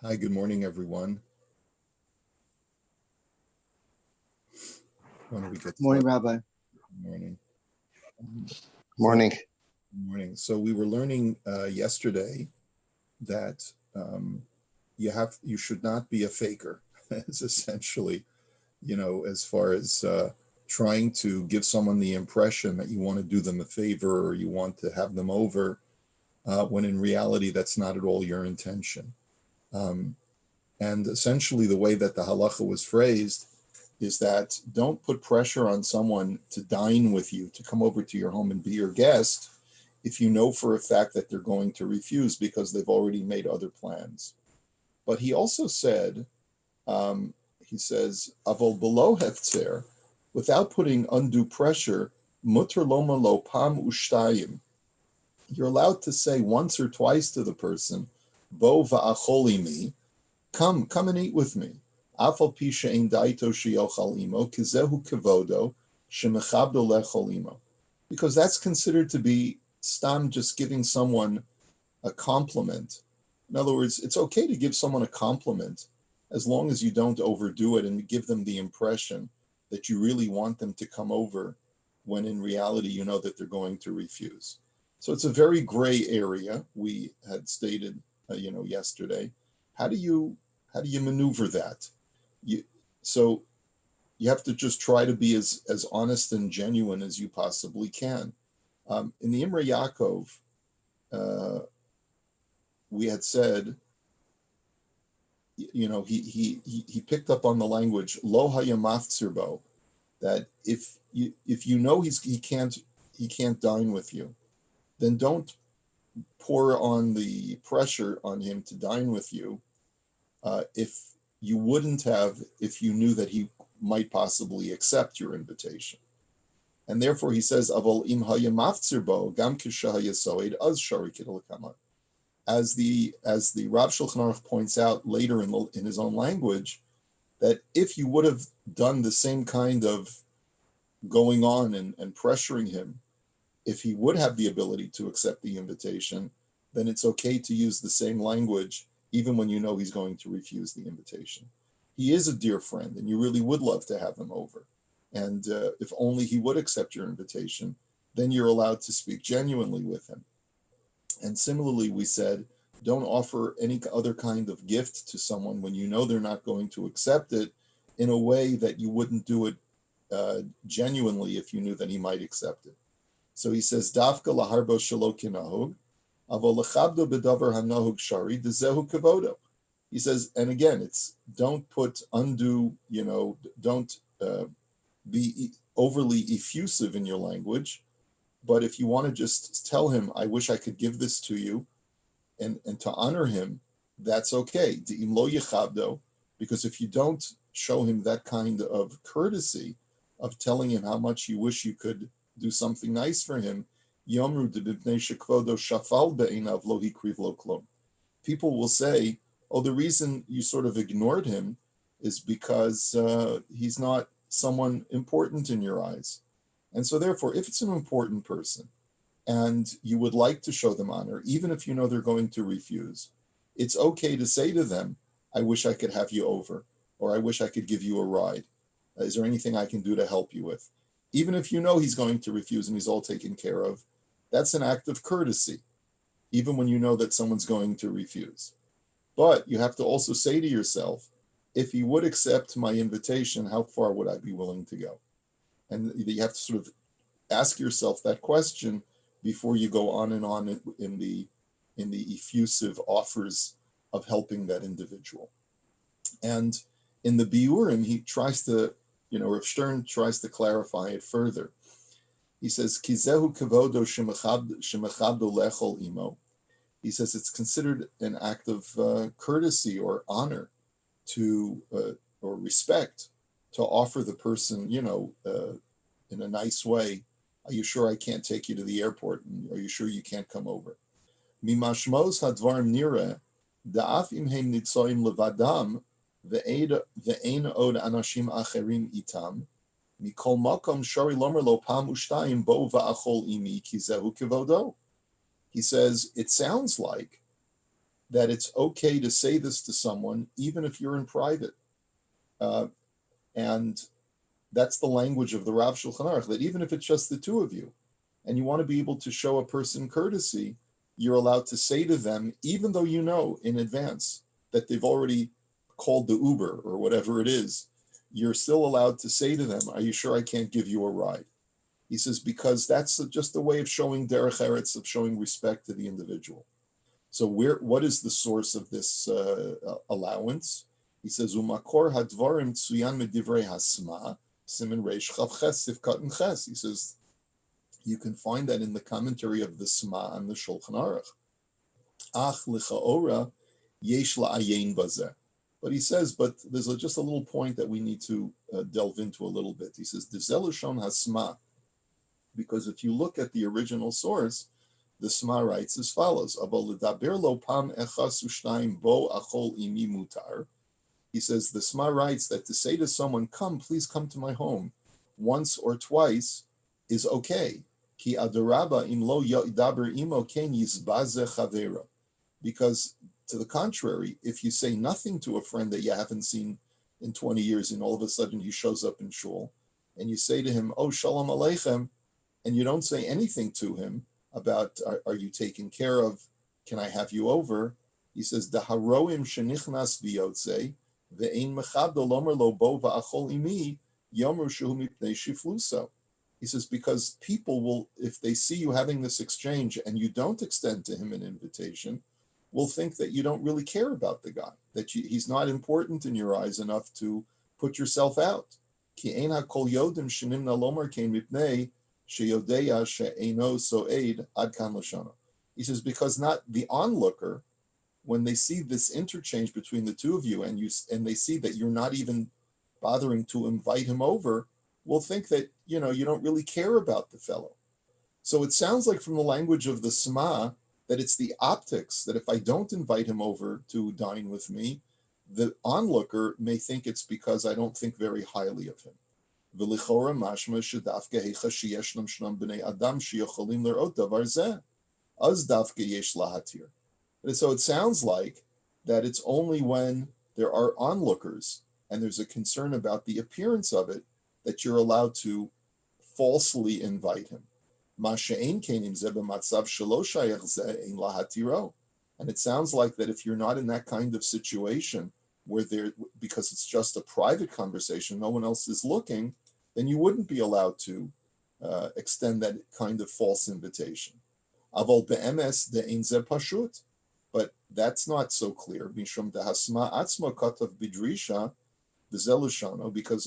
Hi, good morning, everyone. Why don't we get Morning, started? Rabbi. Good morning. So, Morning. good morning. So we were learning yesterday that you should not be a faker. It's essentially, as far as trying to give someone the impression that you want to do them a favor or you want to have them over, when in reality that's not at all your intention. Um, and essentially, the way that the halacha was phrased is that don't put pressure on someone to dine with you, to come over to your home and be your guest, if you know for a fact that they're going to refuse because they've already made other plans. But he also said, he says, avol below heftzer, without putting undue pressure, mutter loma lo pam ushtayim. You're allowed to say once or twice to the person, bo va'acholi mi, come and eat with me. Afal pisha ein daito sheyochal imo, kizehu kevodo, shemechabdo lechol imo. Because that's considered to be stam, just giving someone a compliment. In other words, it's okay to give someone a compliment as long as you don't overdo it and give them the impression that you really want them to come over when in reality you know that they're going to refuse. So it's a very gray area we had stated, yesterday. How do you how do you maneuver that? You so you have to just try to be as honest and genuine as you possibly can. In the Imrei Yaakov, uh, we had said, he picked up on the language lo hayamaftzirbo, that if you know he can't dine with you, then don't pour on the pressure on him to dine with you, if you wouldn't have if you knew that he might possibly accept your invitation. And therefore he says, Avol im hayamaftzirbo gam kishahayasoid az sharikid l'kama. As the Rav Shulchan Aruch points out later in his own language, that if you would have done the same kind of going on and pressuring him, if he would have the ability to accept the invitation, then it's okay to use the same language, even when you know he's going to refuse the invitation. He is a dear friend, and you really would love to have him over. And if only he would accept your invitation, then you're allowed to speak genuinely with him. And similarly, we said, don't offer any other kind of gift to someone when you know they're not going to accept it, in a way that you wouldn't do it genuinely if you knew that he might accept it. So he says, Dafka laharbo shelo kinahug, avo lechabdo bedavar hanahug shari dezehu kavodo. He says, and again, it's don't put undue, don't be overly effusive in your language. But if you want to just tell him, I wish I could give this to you, and to honor him, that's okay. Because if you don't show him that kind of courtesy of telling him how much you wish you could do something nice for him, people will say, oh, the reason you sort of ignored him is because he's not someone important in your eyes. And so therefore, if it's an important person and you would like to show them honor, even if you know they're going to refuse, it's okay to say to them, I wish I could have you over, or I wish I could give you a ride. Is there anything I can do to help you with? Even if you know he's going to refuse and he's all taken care of, that's an act of courtesy, even when you know that someone's going to refuse. But you have to also say to yourself, if he would accept my invitation, how far would I be willing to go? And you have to sort of ask yourself that question before you go on and on in the effusive offers of helping that individual. And in the Biurim, he tries to, Rav Stern tries to clarify it further. He says, Kizehu kevodo shemechabdo lechol imo. He says it's considered an act of courtesy or honor to, or respect, to offer the person, in a nice way. Are you sure I can't take you to the airport? Are you sure you can't come over? Mimashmos hadvarim nira da'af im heim nitzoim levadam ve'ein od anashim acherim itam mikol makom shari lomer lo pam ushtayim bo va'achol imi kizehu kivodo. He says, it sounds like that it's okay to say this to someone, even if you're in private. And that's the language of the Rav Shulchan Aruch, that even if it's just the two of you, and you want to be able to show a person courtesy, you're allowed to say to them, even though you know in advance that they've already called the Uber or whatever it is, you're still allowed to say to them, are you sure I can't give you a ride? He says, because that's just a way of showing derech eretz, of showing respect to the individual. So what is the source of this allowance? He says, Umakor hadvarim tsuyan medivrei hasma, simin reish chav ches sifkat and ches. He says, you can find that in the commentary of the Sma and the Shulchan Aruch. Ach lichaora yesh la'ayin bazeh. But he says, but there's just a little point that we need to delve into a little bit. He says, Dizelishon hasma, because if you look at the original source, the Sma writes as follows: Abol ledaber lo pam echas u'shnayim bo achol imi mutar. He says the Sma writes that to say to someone, "Come, please come to my home," once or twice is okay. Ki adaraba im lo yadaber imo ken yizbaze chavera. Because to the contrary, if you say nothing to a friend that you haven't seen in 20 years, and all of a sudden he shows up in shul, and you say to him, "Oh, shalom aleichem," and you don't say anything to him about, are you taken care of? Can I have you over? He says, "Daharoim shenichnas v'yotze ve'ein mechabdo lomer lo bo va'achol imi yomru shehu mipnei shifluso." He says, because people will, if they see you having this exchange and you don't extend to him an invitation, will think that you don't really care about the guy, that he's not important in your eyes enough to put yourself out. Ki ein hakol yodim shenimna lomer kein mipnei sheyodeya she'eino so'ed ad kan lashona. He says, because not the onlooker, when they see this interchange between the two of you, and they see that you're not even bothering to invite him over, will think that you don't really care about the fellow. So it sounds like from the language of the Sma that it's the optics, that if I don't invite him over to dine with me, the onlooker may think it's because I don't think very highly of him. V'lichora mashma shedafke heicha sheyeshnam shnam b'nei adam sheyocholim lerot davar zeh, az dafke yesh lahatir. And so it sounds like that it's only when there are onlookers and there's a concern about the appearance of it that you're allowed to falsely invite him. And it sounds like that if you're not in that kind of situation where because it's just a private conversation, no one else is looking, then you wouldn't be allowed to extend that kind of false invitation. But that's not so clear. Because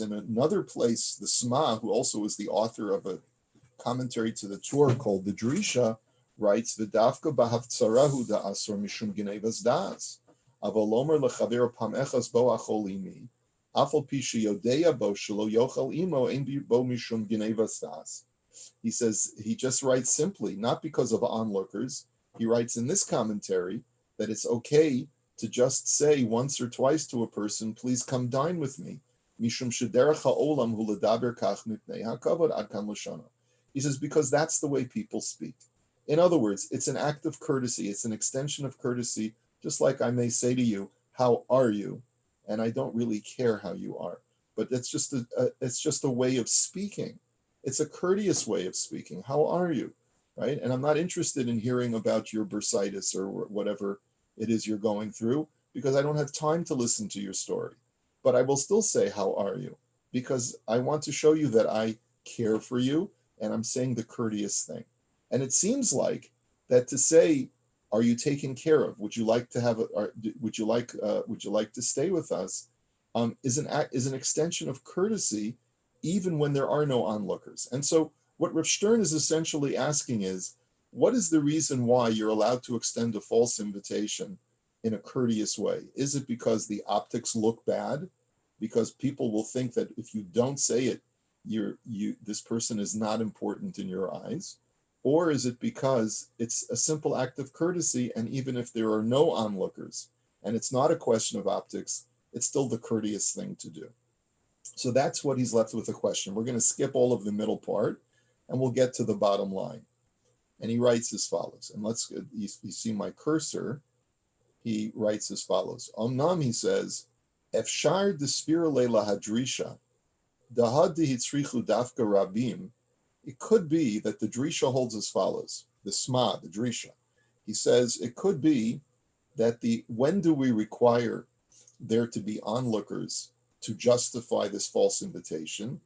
in another place, the Sma, who also is the author of a commentary to the Torah called the Drisha, writes, "V'dafka b'havtzarahu da'asor mishum ginevas das, avolomer lechaver pam echas bo achol imi, afal pi sheyodeya bo shelo yochal imo ein bo mishum ginevas das." He says, he just writes simply, not because of onlookers. He writes in this commentary that it's okay to just say once or twice to a person, "Please come dine with me." Mishum shederach ha'olam hu ledaber kach mipnei hakavod ad kan lashona. He says, because that's the way people speak. In other words, it's an act of courtesy. It's an extension of courtesy, just like I may say to you, "How are you?" And I don't really care how you are. But it's just a way of speaking. It's a courteous way of speaking. How are you? Right? And I'm not interested in hearing about your bursitis or whatever it is you're going through, because I don't have time to listen to your story. But I will still say, "How are you?" Because I want to show you that I care for you, and I'm saying the courteous thing. And it seems like that to say, "Are you taken care of? Would you like to have? Would you like to stay with us?" Is an extension of courtesy, even when there are no onlookers. And so, what Rav Stern is essentially asking is, what is the reason why you're allowed to extend a false invitation in a courteous way? Is it because the optics look bad? Because people will think that if you don't say it, this person is not important in your eyes? Or is it because it's a simple act of courtesy, and even if there are no onlookers, and it's not a question of optics, it's still the courteous thing to do? So that's what he's left with a question. We're going to skip all of the middle part, and we'll get to the bottom line. And he writes as follows, and you see my cursor. he writes as follows. Omnam, he says, Efshar despira leila hadrisha, dahadi hitzrichu dafka rabim. It could be that the drisha holds as follows. The sma, the drisha. He says it could be that when do we require there to be onlookers to justify this false invitation?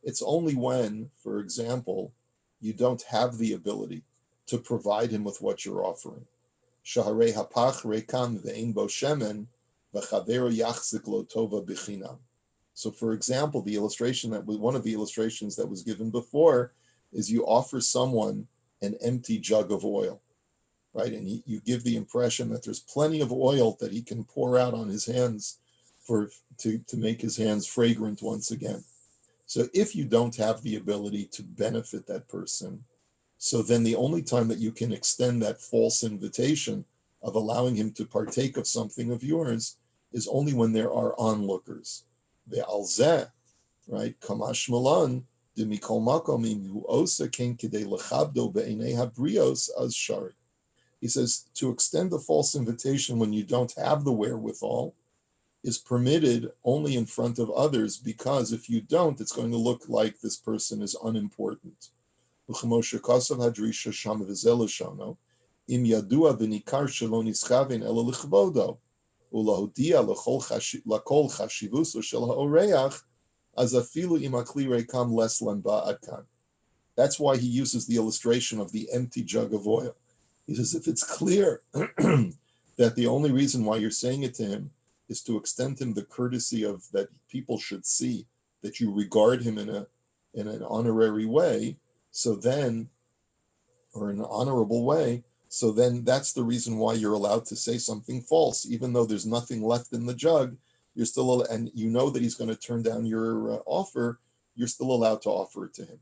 It's only when, for example, you don't have the ability to provide him with what you're offering. Shaharei hapach rekam ve'ein bo shemen v'chavero yachzik lo tova b'chinam. So, for example, one of the illustrations that was given before is you offer someone an empty jug of oil, right? And you give the impression that there's plenty of oil that he can pour out on his hands to make his hands fragrant once again. So if you don't have the ability to benefit that person, so then the only time that you can extend that false invitation of allowing him to partake of something of yours is only when there are onlookers. Ve'alzeh, right? Kamash malan, demikol makom im osa ken kidei lechabdo be'enei habrios az shari. He says to extend the false invitation when you don't have the wherewithal is permitted only in front of others, because if you don't, it's going to look like this person is unimportant. Im yadua v'nikar shelo nischaven ela lichvodo ulahodia lakol chashivuso shel ha'oreach az afilu im akli rekam les lan ba'ad kan. That's why he uses the illustration of the empty jug of oil. He says if it's clear that the only reason why you're saying it to him is to extend him the courtesy of that people should see that you regard him in an honorary way, so then, or in an honorable way, so then that's the reason why you're allowed to say something false, even though there's nothing left in the jug. You're still, and you know that he's going to turn down your offer. You're still allowed to offer it to him.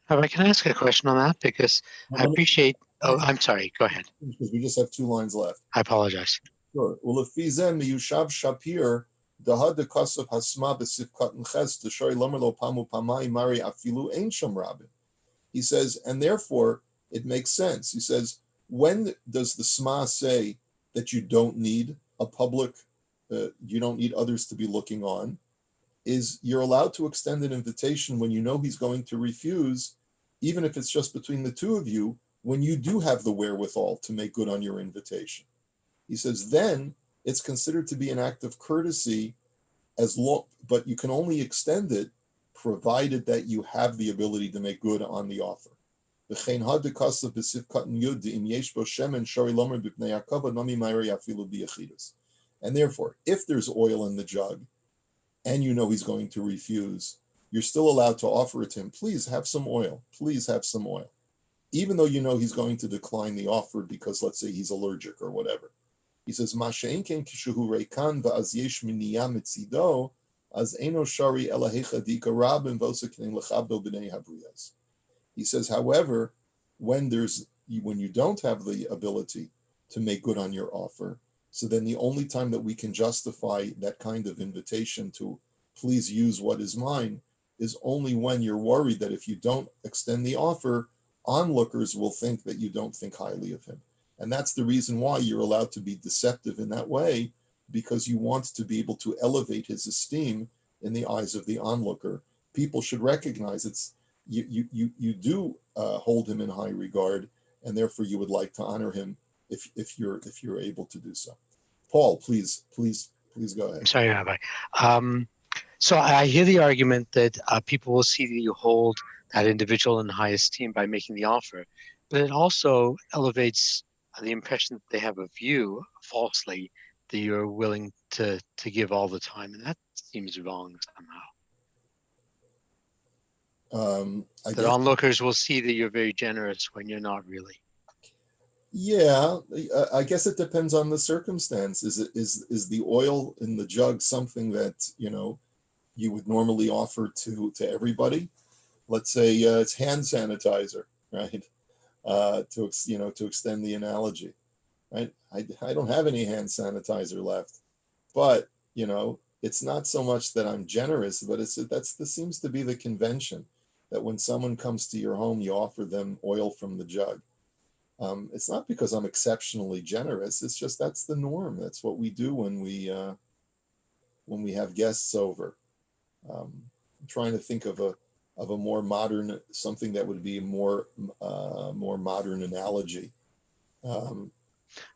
Rabbi, can I ask a question on that? Because I appreciate. Oh, I'm sorry. Go ahead. Because we just have 2 lines left. I apologize. Sure. Ulefizem miyushav shapir dahad dekasov hasma besifkat nches t'shari lomer lo pamu pamai mari afilu ein sham rabin. He says, and therefore it makes sense. He says, when does the Sma say that you don't need a public, you don't need others to be looking on? Is you're allowed to extend an invitation when you know he's going to refuse, even if it's just between the two of you, when you do have the wherewithal to make good on your invitation. He says, then it's considered to be an act of courtesy, but you can only extend it provided that you have the ability to make good on the offer. And therefore, if there's oil in the jug and you know he's going to refuse, you're still allowed to offer it to him. Please have some oil. Please have some oil. Even though you know he's going to decline the offer because, let's say, he's allergic or whatever. He says, he says, however, when you don't have the ability to make good on your offer, so then the only time that we can justify that kind of invitation to please use what is mine is only when you're worried that if you don't extend the offer, onlookers will think that you don't think highly of him. And that's the reason why you're allowed to be deceptive in that way, because you want to be able to elevate his esteem in the eyes of the onlooker. People should recognize you do hold him in high regard, and therefore you would like to honor him if you're able to do so. Paul, please go ahead. I'm sorry, Rabbi. So I hear the argument that people will see that you hold that individual in high esteem by making the offer, but it also elevates the impression that they have of you falsely, that you're willing to give all the time, and that seems wrong somehow. That onlookers will see that you're very generous when you're not really. Yeah, I guess it depends on the circumstance. Is the oil in the jug something that you would normally offer to everybody? Let's say it's hand sanitizer, right? To extend the analogy, right? I don't have any hand sanitizer left, but it's not so much that I'm generous, but this seems to be the convention, that when someone comes to your home, you offer them oil from the jug. It's not because I'm exceptionally generous. It's just that's the norm. That's what we do when we have guests over. I'm trying to think of a more modern, something that would be more modern analogy. Um,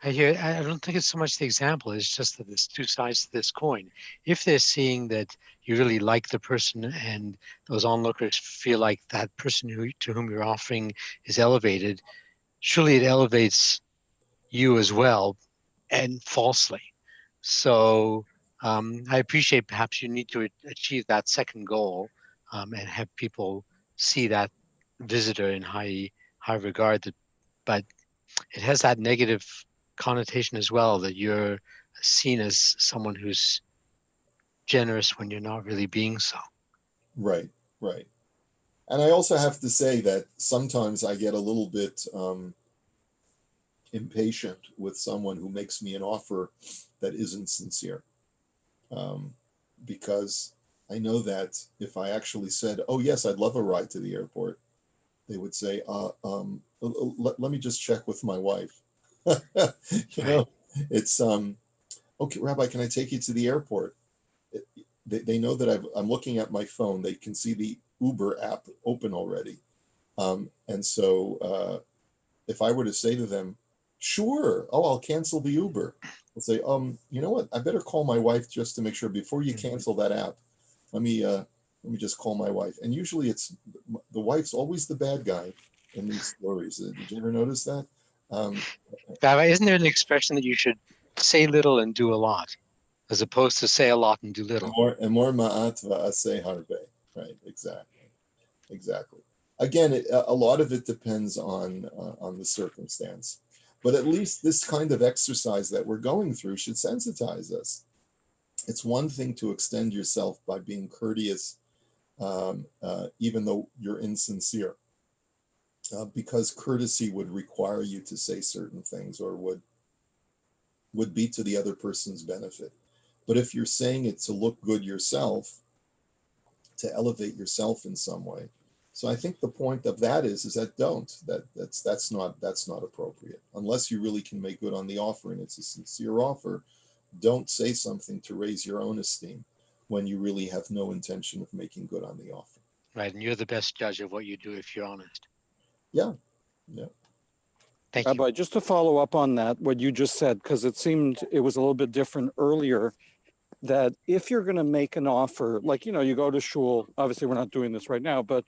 I don't think it's so much the example, it's just that there's two sides to this coin. If they're seeing that you really like the person and those onlookers feel like that person to whom you're offering is elevated, surely it elevates you as well, and falsely. So I appreciate perhaps you need to achieve that second goal, and have people see that visitor in high regard. But it has that negative connotation as well, that you're seen as someone who's generous when you're not really being so. right, right. And I also have to say that sometimes I get a little bit impatient with someone who makes me an offer that isn't sincere. Um, because I know that if I actually said, "Oh yes, I'd love a ride to the airport," they would say, "Let me just check with my wife." you Right. know, it's okay, Rabbi, can I take you to the airport? They know that I'm looking at my phone. They can see the Uber app open already, and so if I were to say to them, "Sure, oh, I'll cancel the Uber," I'll say, you know what? I better call my wife just to make sure before you cancel that app. Let me just call my wife. And usually it's the wife's always the bad guy in these stories. Did you ever notice that? Um, Rabbi, isn't there an expression that you should say little and do a lot, as opposed to say a lot and do little? and more ma'at va'aseh harbe. Right, exactly, exactly. Again, a lot of it depends on the circumstance, but at least this kind of exercise that we're going through should sensitize us. It's one thing to extend yourself by being courteous, even though you're insincere, because courtesy would require you to say certain things or would be to the other person's benefit. But if you're saying it to look good yourself, to elevate yourself in some way. So I think the point of that is that that's not appropriate unless you really can make good on the offer and it's a sincere offer. Don't say something to raise your own esteem when you really have no intention of making good on the offer. Right. And you're the best judge of what you do if you're honest. Yeah, yeah, Thank you. Rabbi, just to follow up on that, what you just said, because it seemed it was a little bit different earlier, that if you're going to make an offer, like, you go to shul, obviously we're not doing this right now, but,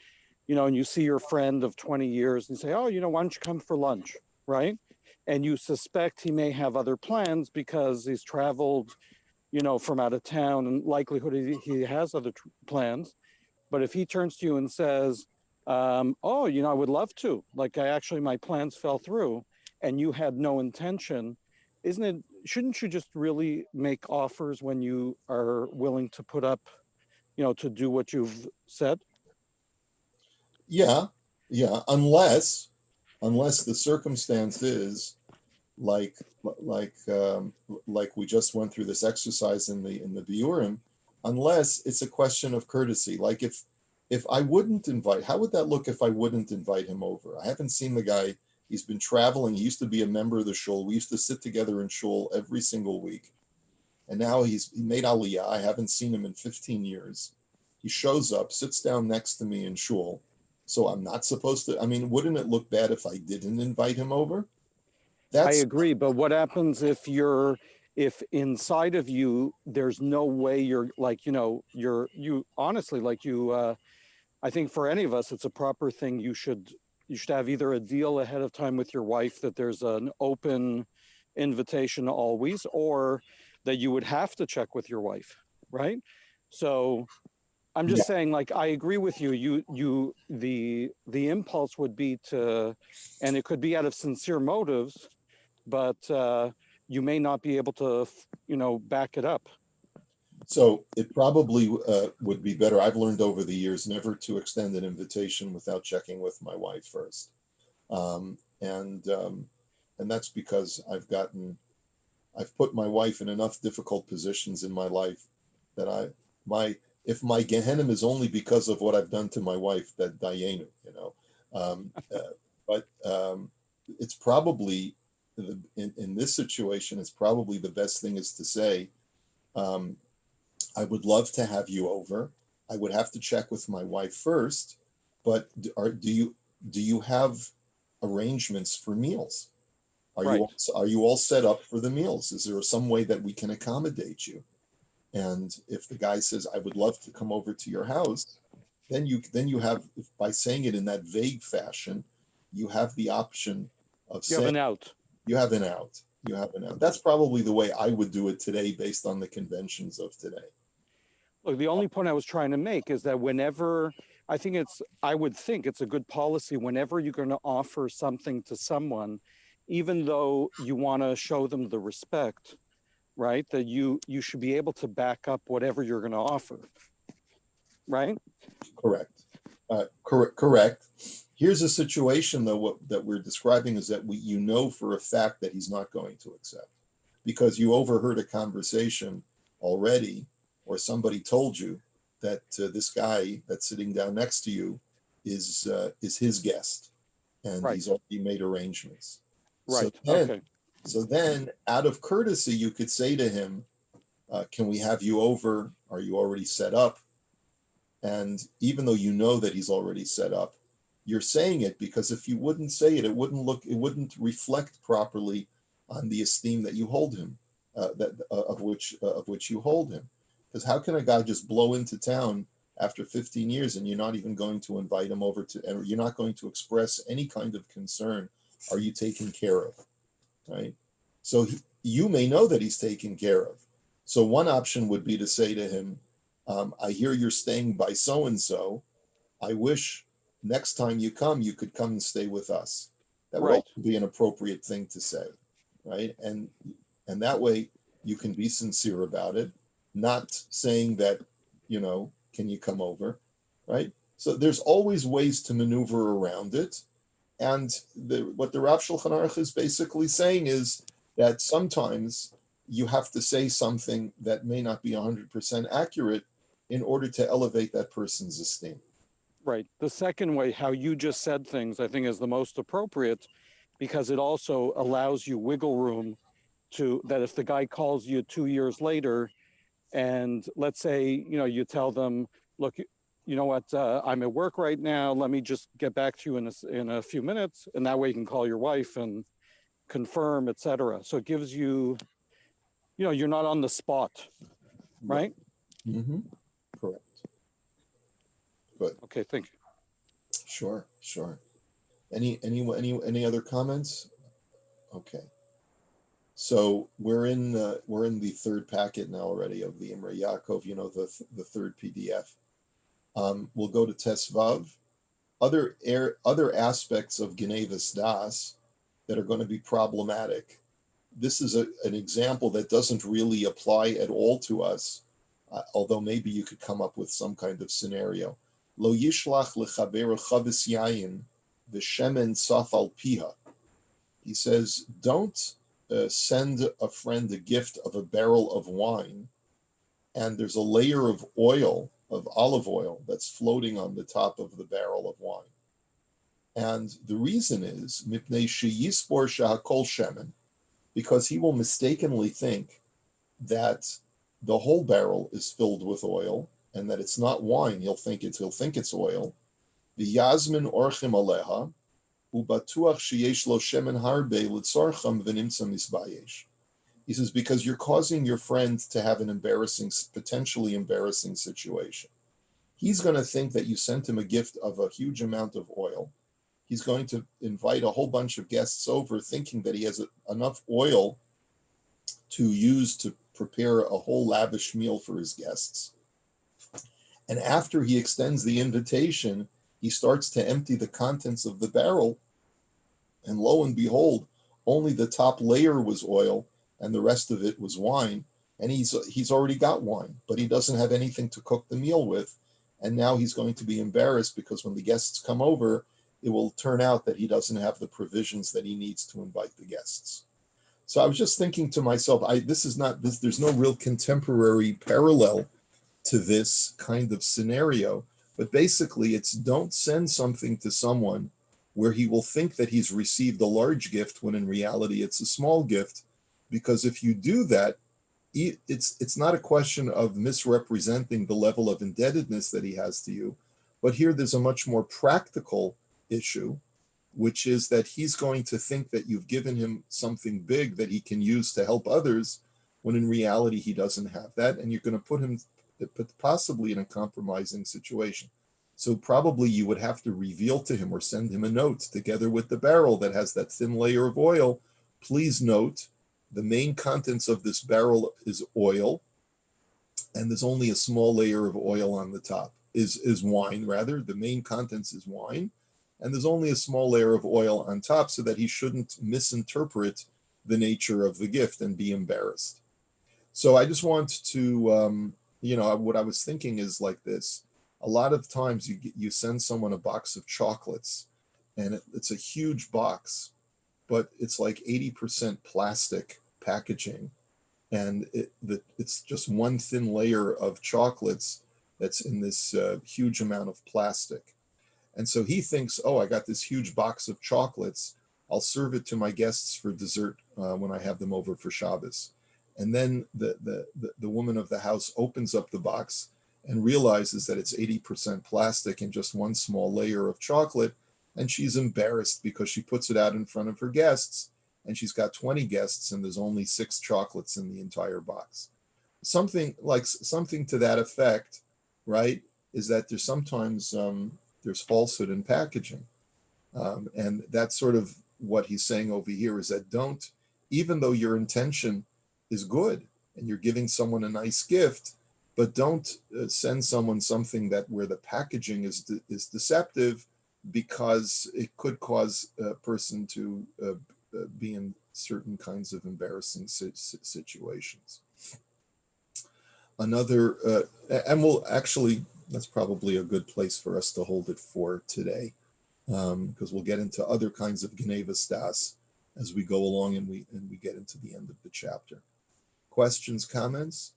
and you see your friend of 20 years and say, oh, why don't you come for lunch, right? And you suspect he may have other plans because he's traveled, from out of town, and likelihood he has other plans. But if he turns to you and says, oh, I would love to, like my plans fell through and you had no intention, shouldn't you just really make offers when you are willing to put up, to do what you've said? yeah, yeah. Unless the circumstance is like like um, like we just went through this exercise in the Biurim, unless it's a question of courtesy. Like if I wouldn't invite, how would that look if I wouldn't invite him over? I haven't seen the guy. He's been traveling. He used to be a member of the shul. We used to sit together in shul every single week. And now he made Aliyah. I haven't seen him in 15 years. He shows up, sits down next to me in shul. So I'm not supposed to. I mean, wouldn't it look bad if I didn't invite him over? I That's agree, but what happens if inside of you there's no way you're like, you honestly, like I think for any of us it's a proper thing. You should have either a deal ahead of time with your wife that there's an open invitation always, or that you would have to check with your wife, right? So I'm yeah. just saying, like, I agree with you. The impulse would be to, and it could be out of sincere motives, but you may not be able to, back it up. So it probably would be better. I've learned over the years never to extend an invitation without checking with my wife first, and that's because I've put my wife in enough difficult positions in my life that my if my Gehenim is only because of what I've done to my wife, that Dayenu, but it's probably, in this situation, it's probably the best thing is to say, I would love to have you over. I would have to check with my wife first, but do you have arrangements for meals? Are you all set up for the meals? Is there some way that we can accommodate you? And if the guy says, I would love to come over to your house, then you have, by saying it in that vague fashion, you have the option of You have saying an out. you have an out. You have an out. That's probably the way I would do it today based on the conventions of today. Look, the only point I was trying to make is that whenever I would think it's a good policy whenever you're going to offer something to someone, even though you want to show them the respect, right? That you should be able to back up whatever you're going to offer, right? Correct. Correct. Here's a situation though that we're describing is that you know for a fact that he's not going to accept because you overheard a conversation already, or somebody told you that this guy that's sitting down next to you is his guest, and he's already made arrangements. Right. So then, out of courtesy, you could say to him, "Can we have you over? Are you already set up?" And even though you know that he's already set up, you're saying it because if you wouldn't say it, it wouldn't reflect properly on the esteem that you hold him, of which you hold him. Because how can a guy just blow into town after 15 years and you're not even going to invite him over to, and you're not going to express any kind of concern? Are you taken care of? Right? So you may know that he's taken care of. So one option would be to say to him, I hear you're staying by so-and-so. I wish next time you come, you could come and stay with us. That would also be an appropriate thing to say, right? And that way you can be sincere about it, not saying that, can you come over, right? So there's always ways to maneuver around it. And what the Rav Shulchan Aruch is basically saying is that sometimes you have to say something that may not be 100% accurate in order to elevate that person's esteem. Right. The second way, how you just said things, I think is the most appropriate because it also allows you wiggle room that if the guy calls you 2 years later and let's say, you tell them, look, you know what, I'm at work right now. Let me just get back to you in a few minutes. And that way you can call your wife and confirm, etc. So it gives you, you're not on the spot, right? Mm-hmm. Correct. Good. Okay, thank you. Sure. Any other comments? Okay. So we're in the third packet now already of the Imrei Yaakov, the third PDF. We'll go to Tesvav. Other aspects of Genevas Das that are going to be problematic. This is an example that doesn't really apply at all to us, although maybe you could come up with some kind of scenario. Lo yishlach lechaber chavis yayin v'shemen saf al piha. He says, don't send a friend a gift of a barrel of wine, and there's a layer of olive oil, that's floating on the top of the barrel of wine. And the reason is, mipnei sheyispor shehakol shemen, because he will mistakenly think that the whole barrel is filled with oil and that it's not wine. He'll think it's oil. V'yazmin orchim aleha. He says, because you're causing your friend to have an potentially embarrassing situation. He's going to think that you sent him a gift of a huge amount of oil. He's going to invite a whole bunch of guests over thinking that he has enough oil to use to prepare a whole lavish meal for his guests. And after he extends the invitation, he starts to empty the contents of the barrel, and lo and behold, only the top layer was oil and the rest of it was wine. And he's already got wine, but he doesn't have anything to cook the meal with. And now he's going to be embarrassed because when the guests come over, it will turn out that he doesn't have the provisions that he needs to invite the guests. So I was just thinking to myself, there's no real contemporary parallel to this kind of scenario. But basically, it's don't send something to someone where he will think that he's received a large gift when in reality it's a small gift. Because if you do that, it's not a question of misrepresenting the level of indebtedness that he has to you, but here there's a much more practical issue, which is that he's going to think that you've given him something big that he can use to help others, when in reality he doesn't have that, and you're going to put him possibly in a compromising situation. So probably you would have to reveal to him or send him a note together with the barrel that has that thin layer of oil. Please note, the main contents of this barrel is oil, and there's only a small layer of oil on the top, is wine rather. The main contents is wine, and there's only a small layer of oil on top, so that he shouldn't misinterpret the nature of the gift and be embarrassed. So I just want to, what I was thinking is like this. A lot of times you send someone a box of chocolates, and it's a huge box, but it's like 80% plastic packaging, and it's just one thin layer of chocolates that's in this huge amount of plastic. And so he thinks, oh, I got this huge box of chocolates, I'll serve it to my guests for dessert when I have them over for Shabbos. And then the woman of the house opens up the box and realizes that it's 80% plastic and just one small layer of chocolate. And she's embarrassed because she puts it out in front of her guests, and she's got 20 guests and there's only 6 chocolates in the entire box. Something to that effect, right? Is that there's sometimes there's falsehood in packaging. And that's sort of what he's saying over here, is that don't, even though your intention is good and you're giving someone a nice gift, but don't send someone something that where the packaging is deceptive, because it could cause a person to be in certain kinds of embarrassing situations. Another, and we'll actually, that's probably a good place for us to hold it for today, because we'll get into other kinds of Genevas Das as we go along and we get into the end of the chapter. Questions, comments?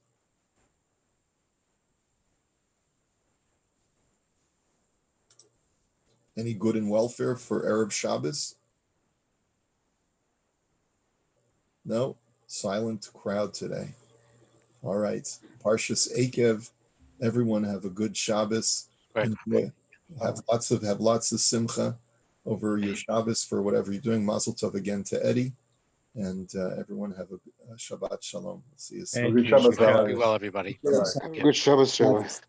Any good and welfare for Arab Shabbos? No? Silent crowd today. All right. Parshas Akev. Everyone have a good Shabbos. Right. Enjoy. Have lots of simcha over your Shabbos for whatever you're doing. Mazel tov again to Eddie. And everyone have a Shabbat Shalom. See you soon. Good Shabbos, Be well, everybody. Rabbi. Thank you. Good Shabbos, Rabbi. Shabbos.